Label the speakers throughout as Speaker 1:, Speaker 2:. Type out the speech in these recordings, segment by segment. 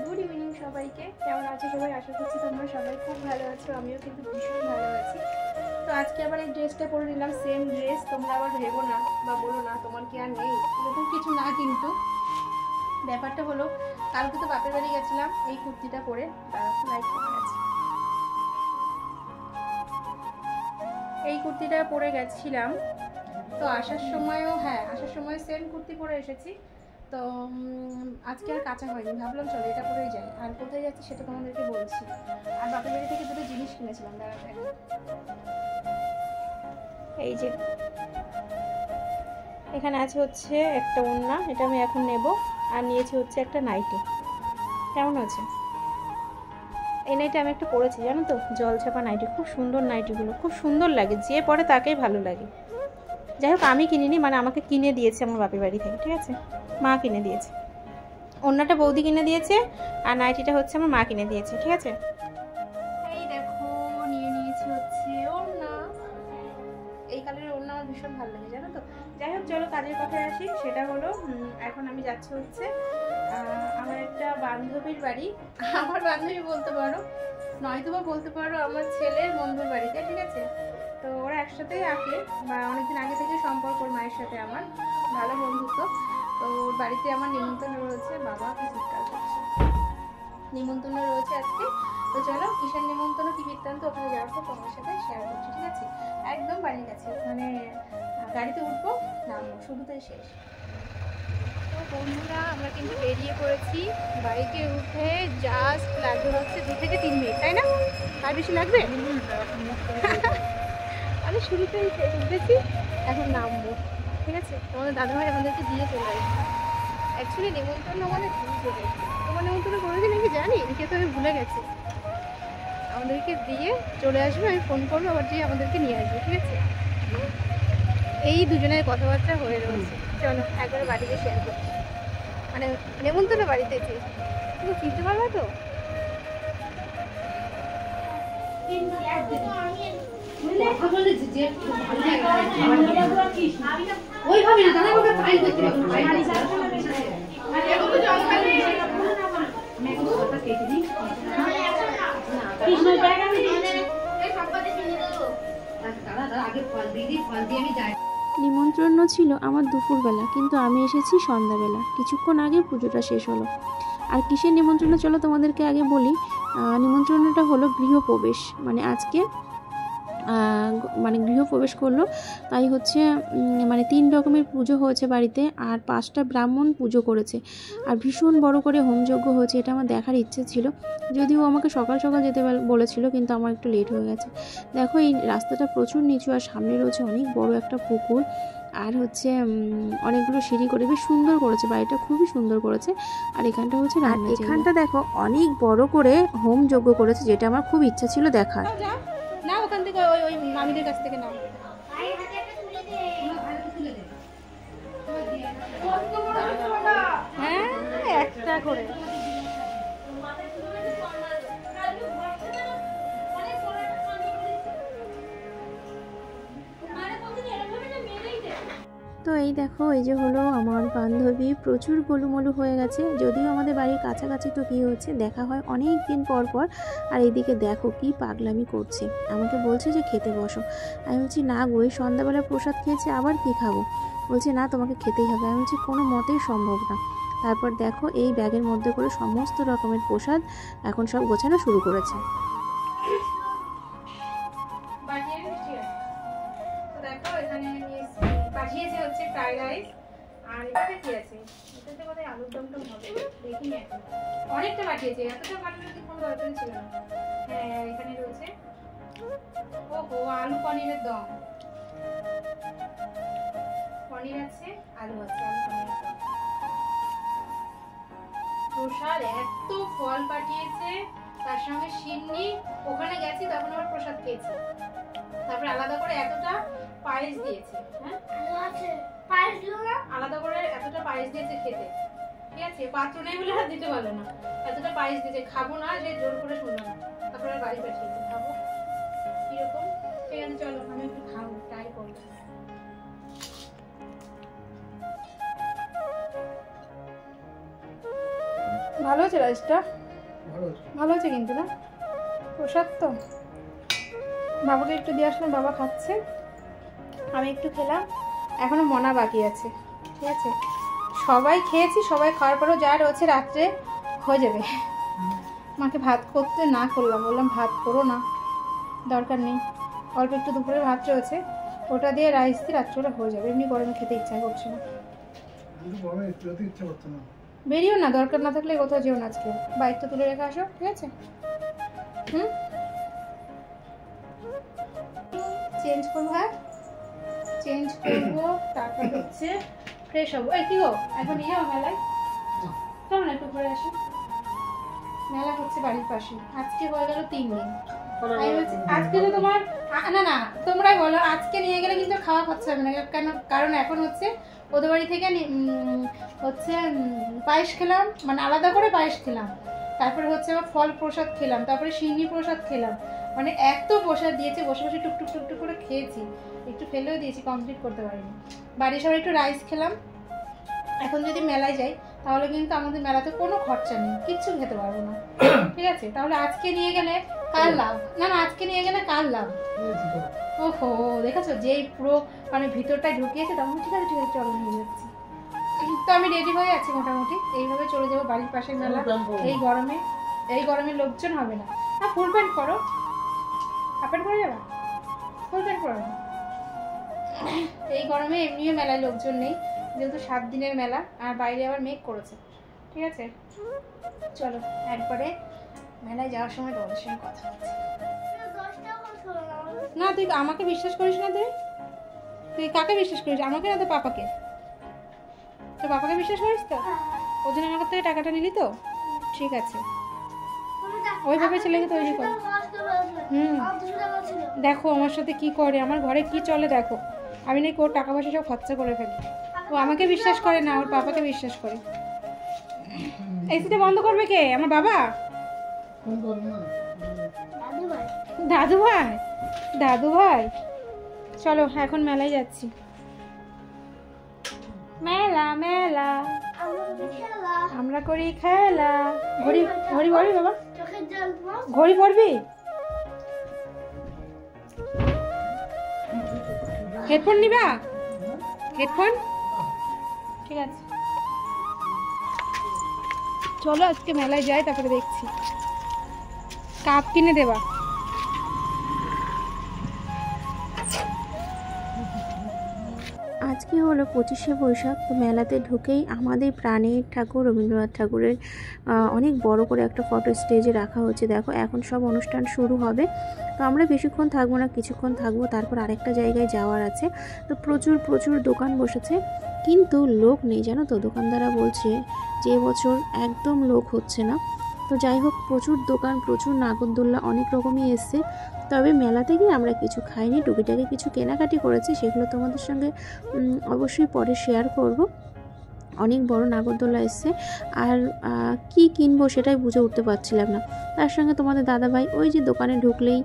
Speaker 1: Good evening সবাইকে, কেমন আছো সবাই? আশা করছি তোমরা সবাই খুব ভালো আছো, আমিও কিন্তু ভীষণ ভালো আছি। তো আজকে আবার এই ড্রেসটা পরে নিলাম, সেম ড্রেস। তোমরা আবার ভেবো না বা বলো না তোমার কি আর নেই, এরকম কিছু না। কিন্তু ব্যাপারটা হলো, কালকে তো বাপের বাড়ি গেছিলাম এই কুর্তিটা পরে। লাইট কমে গেছে। এই কুর্তিটা পরে গেছিলাম, তো আসার সময়ও আসার সময় সেম কুর্তি পরে এসেছি। তো আজকে আর কাঁচা হয়নি, ভাবলাম চলো এটা পরেই যাই। আর কোথায় যাচ্ছি সেটা তোমাদেরকে বলছি। আর বাপের বাড়ি থেকে দুটো জিনিস কিনেছিলাম, দাঁড়াতে। এই যে এখানে আছে হচ্ছে একটা ওড়না, এটা আমি এখন নেব। আর নিয়েছি হচ্ছে একটা নাইটি। কেমন আছে এই নাইটি? আমি একটা পরেছি জানো তো, জল ছাপা নাইটি। খুব সুন্দর নাইটিগুলো, খুব সুন্দর লাগে, যে পরে তাকেই ভালো লাগে। যাই হোক, আমি কিনিনি, মানে আমাকে কিনে দিয়েছে আমার বাপের বাড়ি থেকে, ঠিক আছে? মা কিনে দিয়েছে। ওড়নাটা বৌদি কিনে দিয়েছে, আর নাইটিটা হচ্ছে আমার মা কিনে দিয়েছে, ঠিক আছে? এই দেখো, নিয়ে নিয়েছি হচ্ছে ওড়না। এই কালারের ওড়না আমার ভীষণ ভালো লাগে জানো তো। যাই হোক, চলো কাজের কথায় আসি। সেটা হলো, এখন আমি যাচ্ছি হচ্ছে আমার একটা বান্ধবীর বাড়ি। আমার বান্ধবী বলতে পারো, নয়তো বা বলতে পারো আমার ছেলের বন্ধুর বাড়িতে, ঠিক আছে? তো ওরা একসাথেই আঁকে, বা অনেকদিন আগে থেকে সম্পর্ক ওর মায়ের সাথে আমার ভালো বন্ধুত্ব। তো ওর বাড়িতে আমার নিমন্ত্রণ রয়েছে। বাবা কি চিৎকার করছে! নিমন্ত্রণ রয়েছে আজকে। তো চলো, কিসের নিমন্ত্রণ কি বৃত্তান্ত ওখানে যাওয়ার পর তোমার সাথে শেয়ার করছি, ঠিক আছে? একদম বাড়ির কাছে, মানে গাড়িতে উঠবো, নামবো, শুরুতেই শেষ। তো বন্ধুরা, আমরা কিন্তু বেরিয়ে পড়েছি। বাইকে উঠে জাস্ট লাগবে হচ্ছে 2 থেকে 3 মিনিট, তাই না? আর বেশি লাগবে? আমি শুরুতেই উঠেছি, এখন নামবো, ঠিক আছে? তোমাদের দাদাভাই আমাদেরকে দিয়ে চলে আসবে। অ্যাকচুয়ালি নিমন্ত্রণ মানে চলে তোমার নিমন্ত্রণ করেছি নাকি জানি, একে তো আমি ভুলে গেছি। আমাদেরকে দিয়ে চলে আসবে, আমি ফোন করবো, আবার দিয়ে আমাদেরকে নিয়ে আসবে, ঠিক আছে? এই দুজনের কথাবার্তা হয়ে রয়েছে। চলো একবার বাড়িতে শেয়ার করছি, মানে নেমন্তন্ন বাড়িতে তুমি চিনতে পারবে তো? নিমন্ত্রণ ছিল আমার দুপুরবেলা, কিন্তু আমি এসেছি সন্ধ্যাবেলা। কিছুক্ষণ আগে পুজোটা শেষ হলো। আর কিসের নিমন্ত্রণ চলো তোমাদেরকে আগে বলি। নিমন্ত্রণটা হলো গৃহপ্রবেশ, মানে আজকে মানে গৃহপ্রবেশ করলো, তাই হচ্ছে মানে 3 রকমের পুজো হয়েছে বাড়িতে, আর 5টা ব্রাহ্মণ পুজো করেছে, আর ভীষণ বড় করে হোমযজ্ঞ হয়েছে। এটা আমার দেখার ইচ্ছে ছিল, যদিও আমাকে সকাল সকাল যেতে বলেছিল, কিন্তু আমার একটু লেট হয়ে গেছে। দেখো, এই রাস্তাটা প্রচুর নিচু, আর সামনে রয়েছে অনেক বড় একটা পুকুর, আর হচ্ছে অনেকগুলো সিঁড়ি করে বেশ সুন্দর করেছে বাড়িটা, খুবই সুন্দর করেছে। আর এখানটা হচ্ছে রান্না, এখানটা দেখো অনেক বড় করে হোমযজ্ঞ করেছে, যেটা আমার খুব ইচ্ছা ছিল দেখার। না, ওখান থেকে ওই মামিদের কাছ থেকে নাও। হ্যাঁ, একটা করে। তো এই দেখো, এই যে হলো আমার বান্ধবী, প্রচুর গোলুমলু হয়ে গেছে। যদিও আমাদের বাড়ির কাছাকাছি, তো কী হচ্ছে, দেখা হয় অনেক দিন পর পর। আর এইদিকে দেখো কি পাগলামি করছে, আমাকে বলছে যে খেতে বসো। আমি বলছি না গো, এই সন্ধ্যাবেলা প্রসাদ খেয়েছে, আবার কি খাবো? বলছে না, তোমাকে খেতেই হবে। আমি বলছি কোনো মতেই সম্ভব না। তারপর দেখো, এই ব্যাগের মধ্যে করে সমস্ত রকমের প্রসাদ এখন সব গোছানো শুরু করেছে। পাঠিয়েছে হচ্ছে ফ্রাইড রাইস, আর এটাতে কি আছে? এটাতে বোধহয় আলুর দমটম হবে, দেখিনি এখন। অনেকটা পাঠিয়েছে, এতটা পাঠানোর কি কোনো দরকার ছিল না। হ্যাঁ, এখানে রয়েছে ওহো আলু পনিরের দম। পনির আছে, আলু আছে, আলু পনিরের দম। প্রসাদ এত ফল পাঠিয়েছে, তার সঙ্গে সিন্নি। ওখানে গেছি তখন আবার প্রসাদ খেয়েছি, তারপরে আলাদা করে এতটা পায়েস দিয়েছে। হ্যাঁ, পায়েস দিল না, আলাদা করে এতটা পায়েস দিয়েছে খেতে, ঠিক আছে? পাত্র নেই বলে আর দিতে পারলো না, এতটা পায়েস দিয়েছে। খাবো না, যে জোর করে শুনলাম, তারপরে বাড়ি পাঠিয়েছে। খাবো কিরকম? ঠিক আছে চলো, আমি একটু খাবো, ট্রাই করবো। ভালো হয়েছে রাইসটা, ভালো হয়েছে কিন্তু না প্রসাদ তো। বাবাকে একটু দিয়ে আসলাম, বাবা খাচ্ছে, আমি একটু খেলাম, এখনো মনা বাকি আছে। ঠিক আছে, সবাই খেয়েছি, সবাই খাওয়ার পরেও যা রয়েছে রাত্রে হয়ে যাবে। মাকে ভাত করতে না করলাম, বললাম ভাত করো না, দরকার নেই, অল্প একটু দুপুরে ভাত রয়েছে, ওটা দিয়ে রাইস দিয়ে রাত্রে হয়ে যাবে। এমনি গরমে খেতে ইচ্ছা করছে না, বেরিয়েও না, দরকার না থাকলে কোথাও যেও না আজকে, বাইকটা তুলে রেখে আসো। ঠিক আছে, চেঞ্জ করবো, হ্যাঁ চেঞ্জ করবো, তারপর হচ্ছে ফ্রেশ হবো। এই কি গো, এখন নিয়ে যাও মেলায়, চলো না একটু ঘুরে আসি। মেলা হচ্ছে বাড়ির পাশে, আজকে হয়ে গেল 3 দিন। আজকে তো তোমার না না তোমরাই বলো, আজকে নিয়ে গেলে কিন্তু খাওয়া খরচা হবে না, কেন? কারণ এখন হচ্ছে ওদের বাড়ি থেকে হচ্ছে পায়েস খেলাম, মানে আলাদা করে পায়েস খেলাম, তারপরে হচ্ছে আবার ফল প্রসাদ খেলাম, তারপরে সিন্নি প্রসাদ খেলাম, মানে এত প্রসাদ দিয়েছে, বসে বসে টুকটুক টুকটুক করে খেয়েছি, একটু ফেলেও দিয়েছি, কমপ্লিট করতে পারিনি। বাড়ির সবাই একটু রাইস খেলাম। এখন যদি মেলায় যাই তাহলে কিন্তু আমাদের মেলাতে কোনো খরচা নেই, কিচ্ছু খেতে পারবো না। ঠিক আছে, তাহলে আজকে নিয়ে গেলে কার লাভ? না না আজকে নিয়ে গেলে কার লাভ? ওহো দেখেছো, যেই পুরো মানে ভিতরটায় ঢুকিয়েছে, তখন ঠিক আছে ঠিক আছে চলো নিয়ে যাচ্ছি। তো আমি রেডি হয়ে আছি মোটামুটি, এইভাবে চলে যাবো বাড়ির পাশের মেলা। এই গরমে লোকজন হবে না। হ্যাঁ ফুল প্যান্ট করো, হাফ প্যান্ট পরে যাবা, ফুল প্যান্ট পরো না। এই গরমে এমনিও মেলায় লোকজন নেই, যেহেতু 7 দিনের মেলা, আর বাইরে আবার মেঘ করেছে। ঠিক আছে, চলো একবারে মেলায় যাওয়ার সময় তোমাদের সঙ্গে কথা হচ্ছে। না তুই আমাকে বিশ্বাস করিস না, তুই কাকে বিশ্বাস করিস, আমাকে না তো পাপাকে? তো পাপাকে বিশ্বাস করিস তো, ওই জন্য আমার থেকে টাকাটা নিলি তো? ঠিক আছে, ওইভাবে ছেলেকে তৈরি কর। দেখো আমার সাথে কি করে, আমার ঘরে কি চলে দেখো, আমি নাকি ওর টাকা পয়সা সব খরচা করে ফেলি। ও আমাকে বিশ্বাস করে না, ওর পাপাকে বিশ্বাস করে। এসিটা বন্ধ করবে কে? আমার বাবা? দাদু ভাই, দাদু ভাই চলো এখন মেলায় যাচ্ছি। মেলা মেলা আমরা করি খেলা। ঘড়ি ঘড়ি পড়বি বাবা, ঘড়ি পড়বি? হেডফোন নিবা? হেডফোন ঠিক আছে, চলো আজকে মেলায় যাই, তারপরে দেখছি। কাপ কিনে দেবা? আজকে হলো 25শে বৈশাখ। তো মেলাতে ঢুকেই আমাদের প্রাণের ঠাকুর রবীন্দ্রনাথ ঠাকুরের অনেক বড় করে একটা ফটো স্টেজে রাখা হচ্ছে। দেখো এখন সব অনুষ্ঠান শুরু হবে, তো আমরা বেশিক্ষণ থাকবো না, কিছুক্ষণ থাকবো, তারপর আরেকটা জায়গায় যাওয়ার আছে। তো প্রচুর প্রচুর দোকান বসেছে, কিন্তু লোক নেই জানো তো। দোকানদাররা বলছে যে এবছর একদম লোক হচ্ছে না। তো যাই হোক, প্রচুর দোকান, প্রচুর নাগরদোল্লা, অনেক রকমই এসছে। তবে মেলাতে গিয়ে আমরা কিছু খাইনি, টুকিটাকি কিছু কেনাকাটি করেছি, সেগুলো তোমাদের সঙ্গে অবশ্যই পরে শেয়ার করব। অনেক বড় নাগরদোল্লা এসছে, আর কি কিনবো সেটাই বুঝে উঠতে পারছিলাম না। তার সঙ্গে তোমাদের দাদাভাই ওই যে দোকানে ঢুকলেই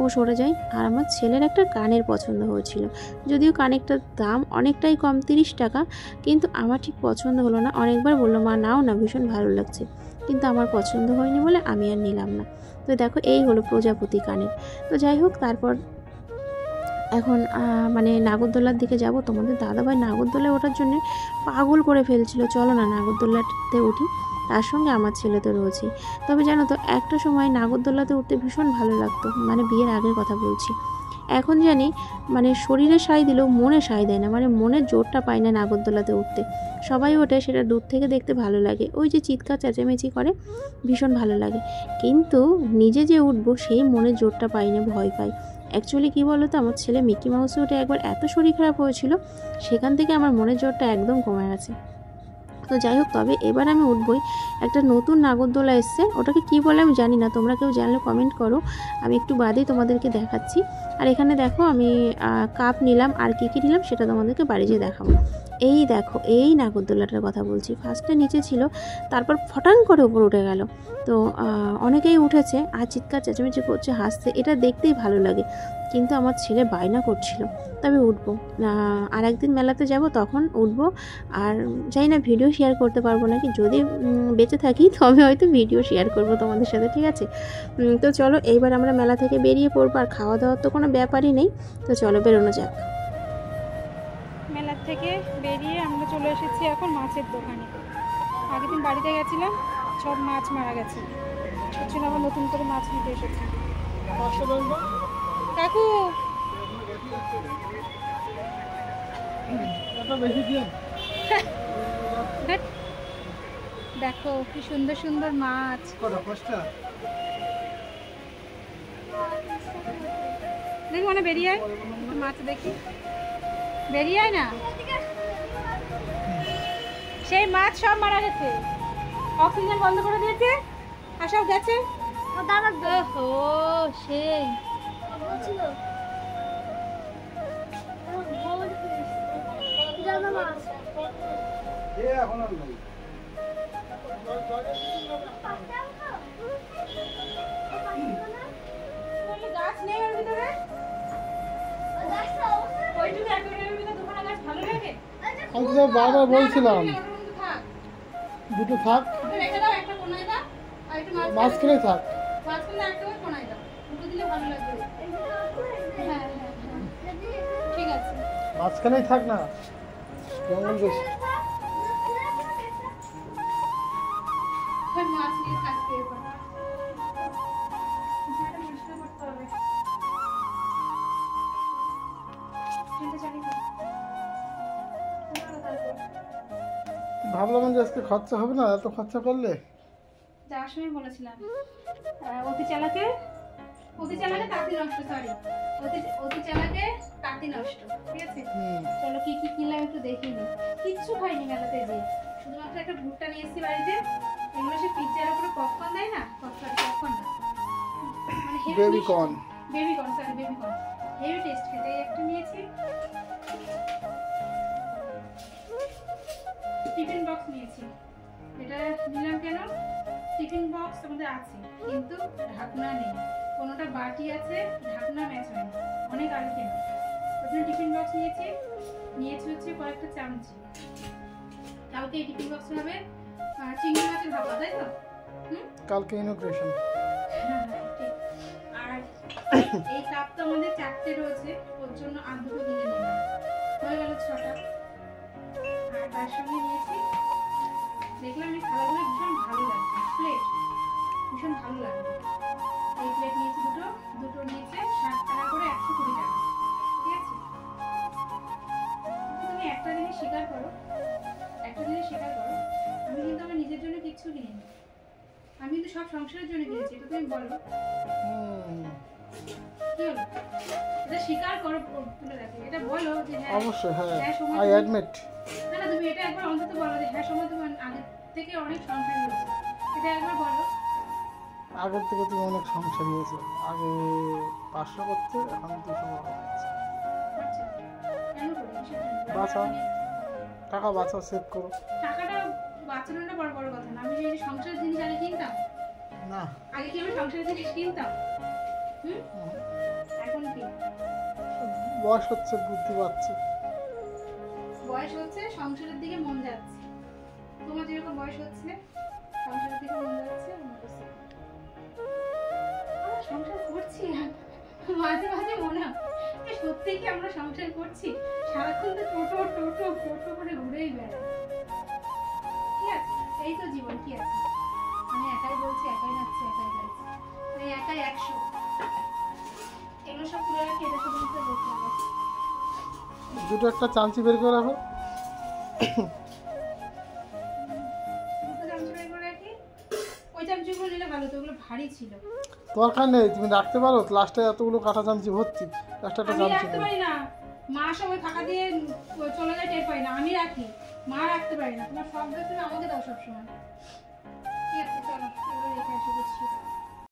Speaker 1: ও সরে যায়। আর আমার ছেলের একটা কানের পছন্দ হয়েছিল, যদিও কানেরটার দাম অনেকটাই কম, 30 টাকা, কিন্তু আমার ঠিক পছন্দ হলো না। অনেকবার বললো মা নাও না, ভীষণ ভালো লাগছে, কিন্তু আমার পছন্দ হয়নি বলে আমি আর নিলাম না। তো দেখো এই হলো প্রজাপতি কানের। তো যাই হোক, তারপর এখন মানে নাগরদোলার দিকে যাব। তোমাদের দাদাভাই নাগরদোলায় ওঠার জন্য পাগল করে ফেলছিল, চলো না নাগরদোলাতে উঠি। তার সঙ্গে আমার ছেলে তো রয়েছেই। তবে জানো তো, একটা সময় নাগরদোলাতে উঠতে ভীষণ ভালো লাগতো, মানে বিয়ের আগের কথা বলছি। এখন জানি মানে শরীরে সায় দিলেও মনে সায় দেয় না, মানে মনের জোরটা পায় না নাগরদোলাতে উঠতে। সবাই ওঠে, সেটা দূর থেকে দেখতে ভালো লাগে, ওই যে চিৎকার চেঁচামেচি করে, ভীষণ ভালো লাগে। কিন্তু নিজে যে উঠবো সেই মনের জোরটা পাই না, ভয় পাই। অ্যাকচুয়ালি কী বলো তো, আমার ছেলে মিকি মাউসে উঠে একবার এত শরীর খারাপ হয়েছিল, সেখান থেকে আমার মনের জোরটা একদম কমে গেছে। তো যাই হোক, তবে এবার আমি উঠবই। একটা নতুন নাগরদোলা এসছে, ওটাকে কি বলে আমি জানি না, তোমরা কেউ জানলে কমেন্ট করো, আমি একটু বাদেই তোমাদেরকে দেখাচ্ছি। আর এখানে দেখো আমি কাপ নিলাম, আর কী কী নিলাম সেটা তোমাদেরকে বাড়ি যেয়ে দেখাবো। এই দেখো, এই নাগরদোলাটার কথা বলছি। ফার্স্টে নিচে ছিল, তারপর ফটাং করে উপরে উঠে গেল। তো অনেকেই উঠেছে আর চিৎকার চেঁচামেচি করছে, হাসছে, এটা দেখতেই ভালো লাগে। কিন্তু আমার ছেলে বায়না করছিল, তবে উঠবো। আর একদিন মেলাতে যাব, তখন উঠবো। আর জানি না ভিডিও শেয়ার করতে পারবো নাকি, যদি বেঁচে থাকি তবে হয়তো ভিডিও শেয়ার করব তোমাদের সাথে, ঠিক আছে? তো চলো এইবার আমরা মেলা থেকে বেরিয়ে পড়বো। আর খাওয়া দাওয়ার তো কোনো ব্যাপারই নেই, তো চলো বেরোনো যাক। মেলার থেকে বেরিয়ে আমরা চলে এসেছি এখন মাছের দোকানে। আগের দিন বাড়িতে গেছিলাম, সব মাছ মারা গেছে, হচ্ছে আবার নতুন করে মাছ নিতে এসেছি। কাকু দেখো কি সুন্দর সুন্দর মাছ। দেখি মানে বেরিয়ে আয়, মাছ দেখি, বেরিয়ে আয় না। সেই মাছ সব মারা গেছে, অক্সিজেন বন্ধ করে দিয়েছে আর সব গেছে। ও সেই গাছ নেই ওর ভিতরে,
Speaker 2: আমি তো বারবার বলছিলাম দুটো থাক, মাঝখানে থাক,
Speaker 1: ঠিক আছে
Speaker 2: মাঝখানেই থাক না, জঙ্গল বেশি।
Speaker 1: মাছ নিয়ে থাকতে এবার
Speaker 2: ভাবলাম যে আজকে খরচা হবে না, এত খরচা করলে।
Speaker 1: যাওয়ার সময় বলেছিলাম অতি চালাকে তাঁতি নষ্ট, সরি অতি চালাকে তাঁতি নষ্ট, ঠিক আছে? চলো কি কি কিনলাম একটু দেখিনি। কিচ্ছু খাইনি মেলাতে গিয়ে, শুধুমাত্র একটা ভুট্টা নিয়ে এসেছি বাড়িতে। এগুলো সে পিৎজার উপরে পপকর্ন দেয় না, পপকর্ন না, মানে baby corn, sorry baby corn, heavy taste খেতে। এই একটা নিয়েছি। টিফিন বক্স নিয়েছি। এটা নিলাম কেন, টিফিন বক্স আমাদের আছে কিন্তু ঢাকনা নেই, কোনোটা বাটি আছে ঢাকনা ম্যাচ হয় না, অনেক আগে কেন। ওখানে টিফিন বক্স নিয়েছি হচ্ছে কয়েকটা চামচি। কালকে এই টিফিন বক্সে হবে চিংড়ি মাছের ভাপা, তাই তো?
Speaker 2: কালকে ইনোগ্রেশন।
Speaker 1: আর এই কাপ তো আমাদের 4টে রয়েছে, ওর জন্য আর দুটো কিনে নিলাম, হয়ে গেল 6টা। আর তার সঙ্গে নিয়েছি, দেখলাম এই খাবারগুলো ভীষণ ভালো লাগছে, প্লেট ভীষণ ভালো লাগবে। এই প্লেট নিয়েছি দুটো নিয়েছে 60 টাকা করে, 120 টাকা, ঠিক আছে? তুমি একটা জিনিস স্বীকার করো, আমি কিন্তু আমার নিজের জন্য কিচ্ছু কিনিনি, আমি কিন্তু সব সংসারের জন্য কিনেছি, এটা তুমি বলো। কি হলো, এটা স্বীকার করো, তুলে রাখি, এটা বলো যে হ্যাঁ
Speaker 2: অবশ্যই, হ্যাঁ আই অ্যাডমিট।
Speaker 1: না তুমি এটা একবার অন্তত বলো যে হ্যাঁ সময় তোমার আগে থেকে অনেক সংসার হয়েছে, এটা একবার বলো।
Speaker 2: আগের থেকে তুমি অনেক সংসার হয়েছে, আগে 500 করতে, এখন 200 করছে।
Speaker 1: কেন করি,
Speaker 2: বাঁচাও টাকা, বাঁচাও, সেভ করো।
Speaker 1: টাকাটা বাঁচানোটা বড় কথা না, আমি যে সংসারের জিনিস আগে কিনতাম
Speaker 2: না,
Speaker 1: আগে কি আমি সংসারের জিনিস কিনতাম? এখন কি
Speaker 2: বয়স হচ্ছে, বুদ্ধি পাচ্ছে,
Speaker 1: বয়স হচ্ছে, সংসারের দিকে মন যাচ্ছে। তোমার যেরকম বয়স হচ্ছে সংসারের দিকে মন যাচ্ছে, আমরা সংসার করছি না। মাঝে মাঝে মনে হয় সত্যি কি আমরা সংসার করছি? সারাক্ষণ তো টোটো করে ঘুরেই বেড়াই, ঠিক আছে? এই তো জীবন, কি আছে? আমি একাই বলছি, একাই নাচছি, একাই গাইছি, আমি একাই 100। এগুলো সব তুলে রাখি, এটা শুধুমাত্র বলতে হবে।
Speaker 2: দুটো একটা চামচি বের করে রাখো।
Speaker 1: ওই চামচিগুলো নিলে ভালো, তো ওগুলো ভারী ছিল।
Speaker 2: দরকার নেই, তুমি রাখতে পারো, লাস্টে এতগুলো কাঁটা চামচি ভর্তি, একটা
Speaker 1: আমি রাখতে পারি না, মা সবাই ফাঁকা দিয়ে চলে যায়, টের পাই না, আমি রাখি, মা রাখতে পারি না। তোমার সব দেখতে আমাকে দাও সবসময়, ঠিক আছে? চলো এগুলো রেখে আসি, বুঝছি।